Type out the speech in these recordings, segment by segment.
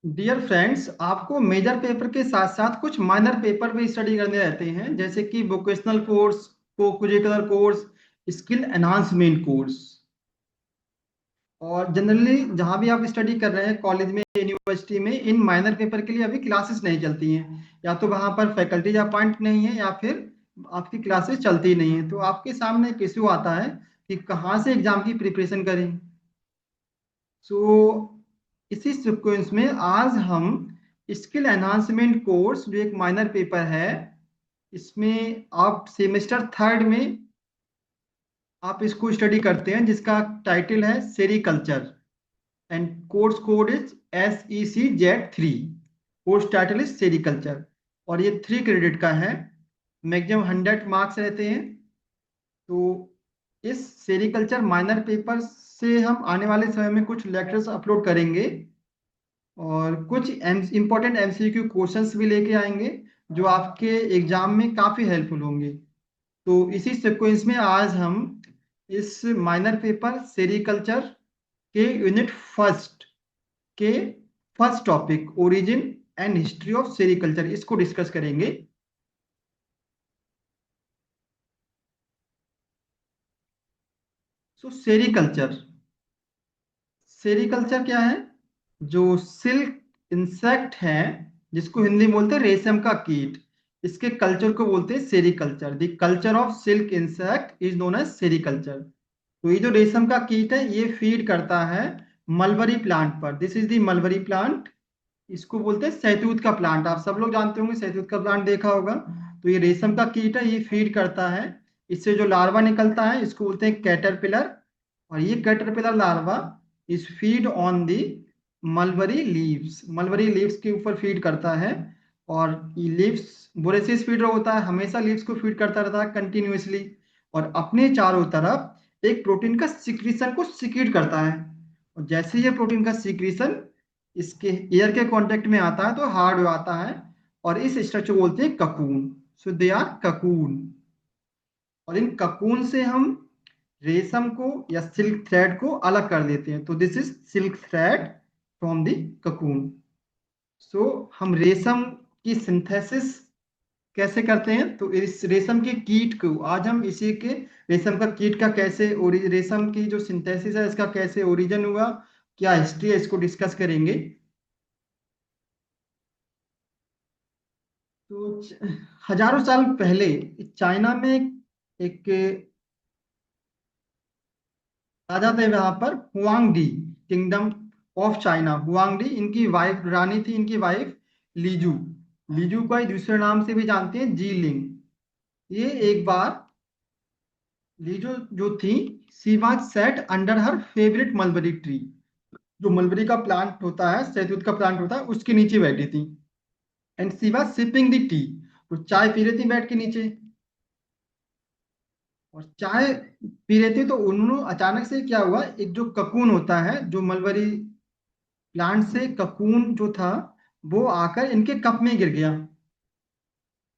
Dear friends, आपको major paper के साथ साथ कुछ माइनर पेपर भी स्टडी करने रहते हैं, जैसे कि वोकेशनल कोर्स, को curricular course, skill enhancement course. और जनरली जहाँ भी आप स्टडी कर रहे हैं, कॉलेज में, यूनिवर्सिटी में, इन माइनर पेपर के लिए अभी क्लासेस नहीं चलती हैं। या तो वहाँ पर फैकल्टीज अपॉइंट नहीं है, या फिर आपकी क्लासेस चलती नहीं है। तो आपके सामने एक इशू आता है कि कहाँ से एग्जाम की प्रिपरेशन करें। सो इसी सीक्वेंस में आज हम स्किल एनहांसमेंट कोर्स, जो एक माइनर पेपर है, इसमें आप सेमेस्टर थर्ड में आप इसको स्टडी करते हैं, जिसका टाइटल है sericulture. And course code is SECZ3। Course title is sericulture, और ये 3 क्रेडिट का है। मैक्सिमम 100 मार्क्स रहते हैं। तो इस सेरीकल्चर माइनर पेपर से हम आने वाले समय में कुछ लेक्चर्स अपलोड करेंगे, और कुछ इंपॉर्टेंट MCQ क्वेश्चंस भी लेके आएंगे, जो आपके एग्जाम में काफ़ी हेल्पफुल होंगे। तो इसी सीक्वेंस में आज हम इस माइनर पेपर सेरीकल्चर के यूनिट फर्स्ट के first topic, origin and history of sericulture, इसको डिस्कस करेंगे। सो सेरीकल्चर, सेरीकल्चर क्या है? जो सिल्क इंसेक्ट है, जिसको हिंदी में बोलते हैं रेशम का कीट, इसके कल्चर को बोलते हैं sericulture. The culture of silk insect is known as sericulture. तो ये जो रेशम का कीट है, ये फीड करता है मलबरी प्लांट पर। This is the mulberry plant. इसको बोलते हैं सहतूत का प्लांट। आप सब लोग जानते होंगे, सहतूत का प्लांट देखा होगा। तो ये रेशम का कीट है, ये फीड करता है। इससे जो लार्वा निकलता है, इसको बोलते हैं कैटरपिलर। और ये caterpillar larva is feed on the mulberry leaves. Mulberry leaves के ऊपर फीड करता है। और ये लीव्स बोरेसिस फीडर होता है, हमेशा लीव्स को फीड करता रहता है कंटिन्यूअसली। और अपने चारों तरफ एक प्रोटीन का सिक्रीशन को सिक्रीट करता है। और जैसे ये प्रोटीन का सिक्रीशन इसके एयर के कांटेक्ट में आता है, तो हार्ड हो आता है। और इस स्ट्रक्चर को बोलते हैं cocoon. So they are cocoon. और इन ककून से हम रेशम को या सिल्क थ्रेड को अलग कर देते हैं। तो this is silk thread from the cocoon. So हम रेशम की सिंथेसिस कैसे करते हैं, तो इस रेशम के कीट को आज हम इसी के रेशम का कीट का कैसे रेशम की जो सिंथेसिस है, इसका कैसे ओरिजिन हुआ, क्या हिस्ट्री है, इसको डिस्कस करेंगे। तो हजारों साल पहले चाइना में एक राजा थे, वहां पर Huang D, kingdom of China. Huang D इनकी वाइफ, रानी थी इनकी वाइफ लीजू। लीजू को ही दूसरे नाम से भी जानते हैं, जी लिंग। ये एक बार लीजू जो थी, she was set under her favourite mulberry tree. जो मलबरी का प्लांट होता है, शहतूत का प्लांट होता है, उसके नीचे बैठी थी। And she was sipping the T. तो चाय पी रही थी बैठ के नीचे। और चाय पी रहे थे, तो उन्होंने अचानक से क्या हुआ, एक जो ककून होता है, जो मलबरी प्लांट से ककून जो था, वो आकर इनके कप में गिर गया।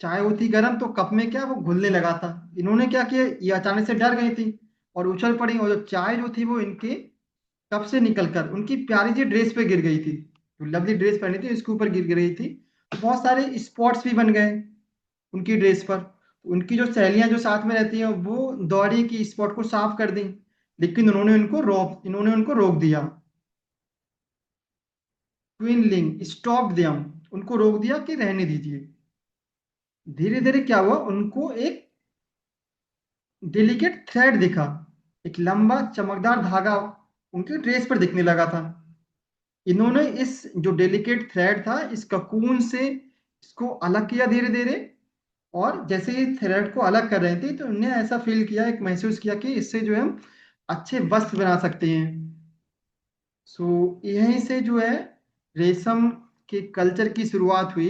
चाय होती गर्म, तो कप में क्या वो घुलने लगा था। इन्होंने क्या किया, ये अचानक से डर गई थी और उछल पड़ी, और जो चाय जो थी वो इनके कप से निकलकर उनकी प्यारी सी ड्रेस पे गिर गई थी। जो लवली ड्रेस पहनी थी, इसके ऊपर गिर रही थी। तो बहुत सारे स्पॉट्स भी बन गए उनकी ड्रेस पर। उनकी जो सहेलियां जो साथ में रहती हैं, वो दौड़ी की स्पॉट को साफ कर दी। लेकिन उन्होंने उनको रोक दिया। ट्विनलिंग स्टॉप दियम, उनको रोक दिया कि रहने दीजिए। धीरे धीरे क्या हुआ, उनको एक डेलिकेट थ्रेड दिखा। एक लंबा चमकदार धागा उनके ड्रेस पर दिखने लगा था। इन्होंने इस जो डेलिकेट थ्रेड था, इस ककून से इसको अलग किया धीरे धीरे। और जैसे ही थ्रेड को अलग कर रहे थे, तो उन्हें ऐसा फील किया, एक महसूस किया कि इससे जो है हम अच्छे वस्त्र बना सकते हैं। सो यहीं से जो है रेशम के कल्चर की शुरुआत हुई,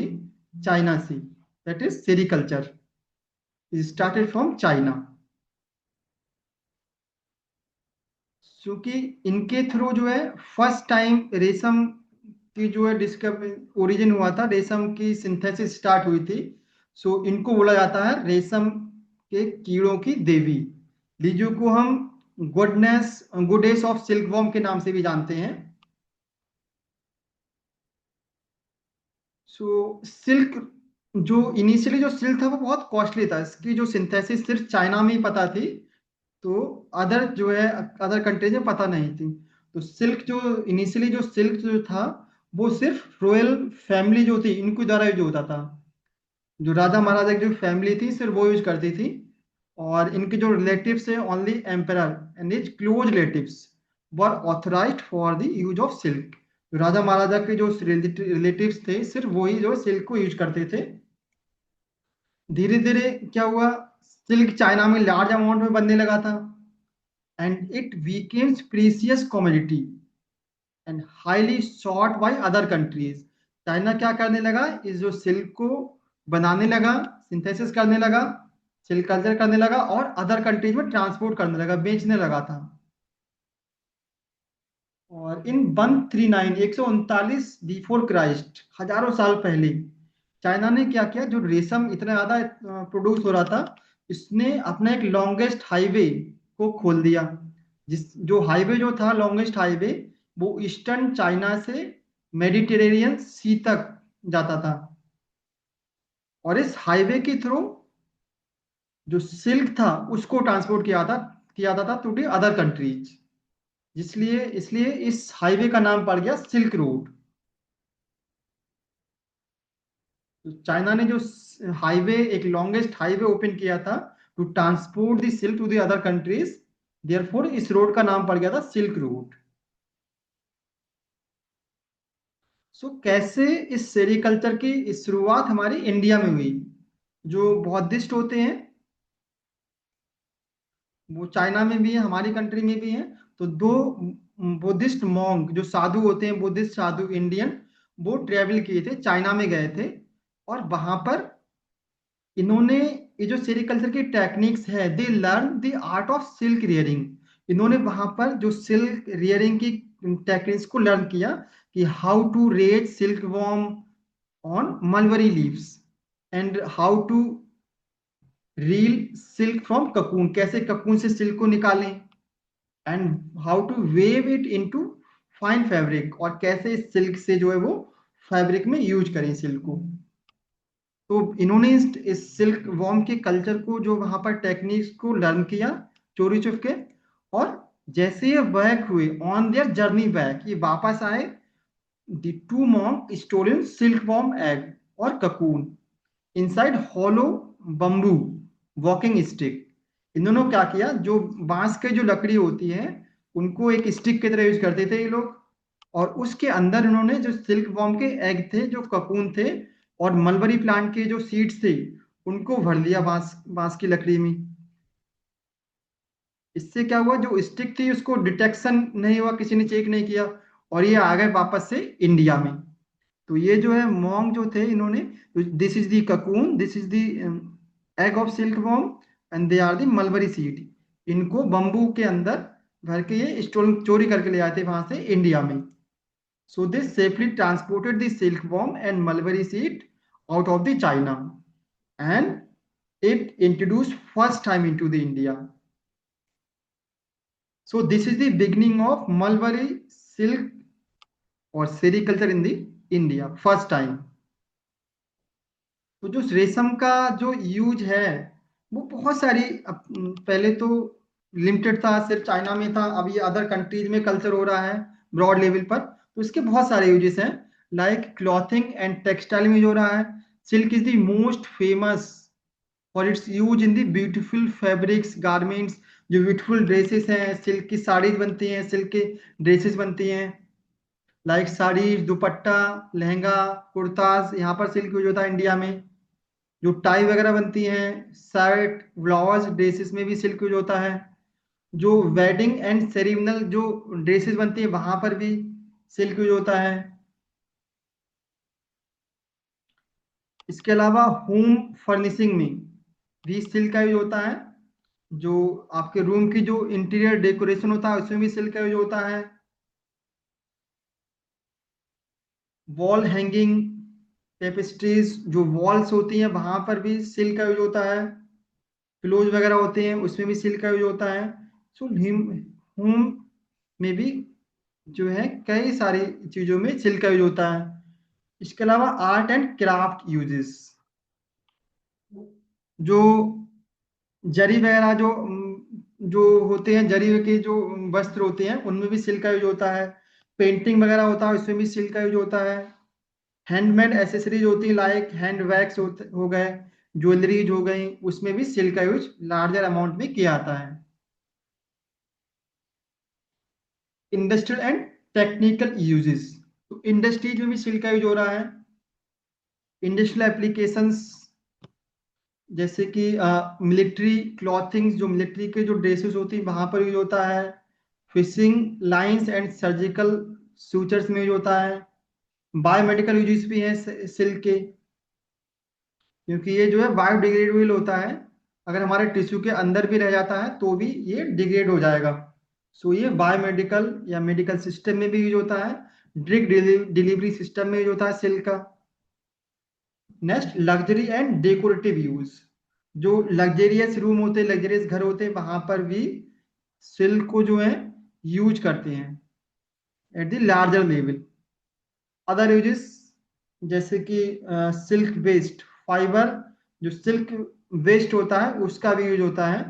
चाइना से। That is sericulture started from China. क्योंकि इनके थ्रू जो है फर्स्ट टाइम रेशम की जो है डिस्कवरी, ओरिजिन हुआ था, रेशम की सिंथेसिस स्टार्ट हुई थी। सो इनको बोला जाता है रेशम के कीड़ों की देवी। लीजू को हम गुडनेस गुडेस ऑफ सिल्कवॉर्म के नाम से भी जानते हैं। सो सिल्क, जो इनिशियली जो सिल्क था वो बहुत कॉस्टली था, इसकी जो सिंथेसिस सिर्फ चाइना में ही पता थी, तो अदर जो है अदर कंट्रीज में पता नहीं थी। तो सिल्क जो इनिशियली जो सिल्क जो था वो सिर्फ रॉयल फैमिली जो थी इनके द्वारा यूज होता था। जो राजा महाराजा की जो फैमिली थी सिर्फ वो यूज करती थी, और इनके जो रिलेटिव्स है only emperor and his close relatives were authorised for the use of silk. राजा महाराजा के जो रिलेटिव्स थे सिर्फ वही जो सिल्क को यूज करते थे। धीरे धीरे क्या हुआ, सिल्क चाइना में लार्ज अमाउंट में बनने लगा था, and it becomes precious commodity and highly sought by other countries. China क्या करने लगा, इस जो सिल्क को बनाने लगा, सिंथेसिस करने लगा, सिल्क कल्चर करने लगा, और अदर कंट्रीज में ट्रांसपोर्ट करने लगा, बेचने लगा था। और इन 139 139 बिफोर क्राइस्ट, हजारों साल पहले चाइना ने क्या किया, जो रेशम इतना ज्यादा प्रोड्यूस हो रहा था, इसने अपना एक लॉन्गेस्ट हाईवे को खोल दिया। जिस जो हाईवे जो था लॉन्गेस्ट हाईवे, वो ईस्टर्न चाइना से मेडिटेरेनियन सी तक जाता था, और इस हाईवे के थ्रू जो सिल्क था उसको ट्रांसपोर्ट किया जाता था टू दी अदर कंट्रीज। इसलिए इसलिए इस हाईवे का नाम पड़ गया सिल्क रोड। तो चाइना ने जो हाईवे, एक लॉन्गेस्ट हाईवे ओपन किया था to transport the silk to the other countries, therefore इस रोड का नाम पड़ गया था सिल्क रोड। सो कैसे इस सेरिकल्चर की शुरुआत हमारी इंडिया में हुई। जो बौद्धिस्ट होते हैं वो चाइना में भी है, हमारी कंट्री में भी है। तो दो बुद्धिस्ट मॉन्क जो साधु होते हैं, बुद्धिस्ट साधु इंडियन, वो ट्रेवल किए थे, चाइना में गए थे, और वहां पर इन्होंने ये जो सेरिकल्चर की टेक्निक्स है, they learn the art of silk rearing. इन्होंने वहां पर जो सिल्क रियरिंग की टेक्निक्स को लर्न किया, कि how to raise silk worm on mulberry leaves, and how to reel silk from cocoon, कैसे ककून से सिल्क को निकालें, and how to weave it into fine fabric, और कैसे सिल्क से जो है वो फैब्रिक में यूज करें सिल्क को। तो इन्होंने इस सिल्क वॉर्म के कल्चर को, जो वहां पर टेक्निक्स को लर्न किया चोरी चुपके, और जैसे ये बैक हुए ऑन देयर जर्नी बैक, ये वापस आए, the two monk stolen silkworm egg और cocoon inside hollow bamboo walking stick. इन्होंने क्या किया, जो बांस के जो लकड़ी होती है उनको एक स्टिक की तरह यूज करते थे ये लोग, और उसके अंदर इन्होंने जो सिल्क वॉर्म के एग थे, जो ककून थे, और मलबरी प्लांट के जो सीड्स थे, उनको भर लिया बांस बांस की लकड़ी में। इससे क्या हुआ, जो स्टिक थी उसको डिटेक्शन नहीं हुआ, किसी ने चेक नहीं किया, और ये आ गए वापस से इंडिया में। तो ये जो है मॉन्ग जो थे इन्होंने, this is the cocoon, this is the egg of silk worm, and they are the mulberry seed. इनको बम्बू के अंदर भर के ये स्टोन चोरी करके ले आए थे वहां से इंडिया में। So they safely transported the silkworm and mulberry seed out of the China, and it introduced first time into the India. So this is the beginning of mulberry silk or sericulture in the India first time. तो जो रेशम का जो use है वो बहुत सारी पहले तो लिमिटेड था, सिर्फ चाइना में था, अब ये अदर कंट्रीज में कल्चर हो रहा है ब्रॉड लेवल पर। तो इसके बहुत सारे यूजेस हैं, लाइक क्लॉथिंग एंड टेक्सटाइल में जो रहा है, silk is the most famous for its use in the beautiful fabrics garments. जो ब्यूटीफुल ड्रेसेस हैं, सिल्क की साड़ीज बनती हैं, सिल्क के ड्रेसेस बनती हैं, लाइक साड़ी, दुपट्टा, लहंगा, कुर्ताज, यहाँ पर सिल्क यूज होता है इंडिया में। जो टाई वगैरह बनती हैं, शर्ट, ब्लाउज, ड्रेसेस में भी सिल्क यूज होता है। जो वेडिंग एंड सेरिमनल जो ड्रेसेस बनती है वहां पर भी सिल्क यूज होता है। इसके अलावा होम फर्निशिंग में भी सिल्क का यूज होता है। जो आपके रूम की जो इंटीरियर डेकोरेशन होता है उसमें भी सिल्क का यूज होता है। वॉल हैंगिंग टेपेस्ट्रीज, जो वॉल्स होती हैं वहां पर भी सिल्क का यूज होता है। पिलोज वगैरह होते हैं उसमें भी सिल्क का यूज होता है। सो होम में भी जो है कई सारी चीजों में सिल्क का यूज होता है। इसके अलावा आर्ट एंड क्राफ्ट यूजेस, जो जरी वगैरह जो होते हैं, जरी के जो वस्त्र होते हैं उनमें भी सिल्क का यूज होता है। पेंटिंग वगैरह होता है उसमें भी सिल्क का यूज होता है। हैंडमेड एसेसरीज होती है लाइक हैंड बैग्स हो गए, ज्वेलरीज हो गई, उसमें भी सिल्क का यूज लार्जर अमाउंट में किया जाता है। इंडस्ट्रियल एंड टेक्निकल यूजेस, तो इंडस्ट्रीज में भी सिल्क का यूज हो रहा है। इंडस्ट्रियल एप्लीकेशंस जैसे कि मिलिट्री क्लॉथिंग, जो मिलिट्री के जो ड्रेसेस होती है वहां पर यूज होता है। Fishing lines and surgical sutures में यूज होता है। बायोमेडिकल यूजेस भी हैं सिल्क के, क्योंकि ये जो है बायोडिग्रेडेबल होता है। अगर हमारे टिश्यू के अंदर भी रह जाता है तो भी ये डिग्रेड हो जाएगा। सो ये बायोमेडिकल या मेडिकल सिस्टम में भी यूज होता है। ड्रग डिलीवरी सिस्टम में यूज होता है सिल्क का। Next, luxury and decorative use, जो लग्जेरियस रूम होते हैं, लग्जेरियस घर होते हैं, वहां पर भी सिल्क को जो है यूज करते हैं at the larger level. Other uses जैसे कि सिल्क वेस्ट फाइबर, जो सिल्क वेस्ट होता है उसका भी यूज होता है,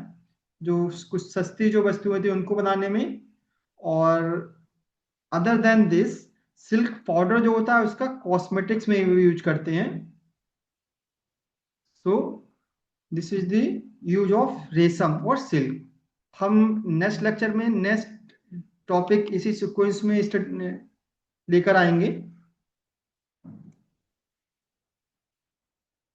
जो कुछ सस्ती जो वस्तु होती है उनको बनाने में। और other than this, silk powder जो होता है उसका कॉस्मेटिक्स में भी यूज करते हैं। So this is the use of रेशम और सिल्क। हम नेक्स्ट लेक्चर में नेक्स्ट टॉपिक इसी सीक्वेंस में लेकर आएंगे।